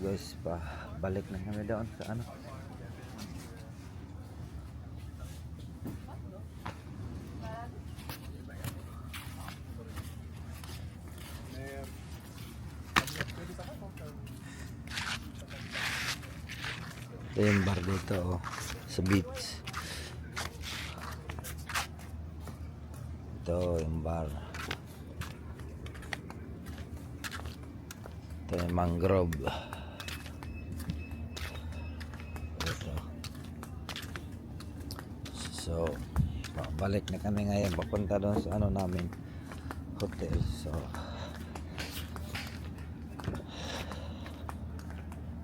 guys, balik na kami doon sa ano. Ito yung bar dito sa beach. Ito yung bar. Ito yung mangrove. Ito. So balik na kami ngayon papunta doon sa ano namin hotel. So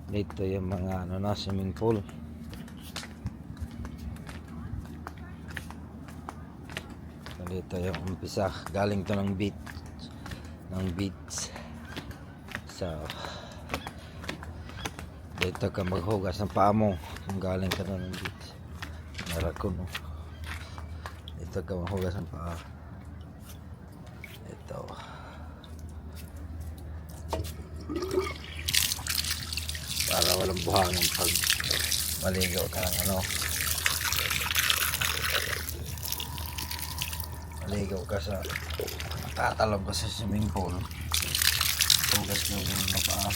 dito yung mga ano na swimming pool. So, dito yung umpisa, galing to ng beach. So dito ka maghugas ng paa mo kung galing ka na ng beach. Narakon mo. Dito ka maghugas ng paa. Ito. Para walang buhangin pag maligo ka ng ano. Maligo ka sa tatalab ka sa swimming pool. Hugas mo yung paa.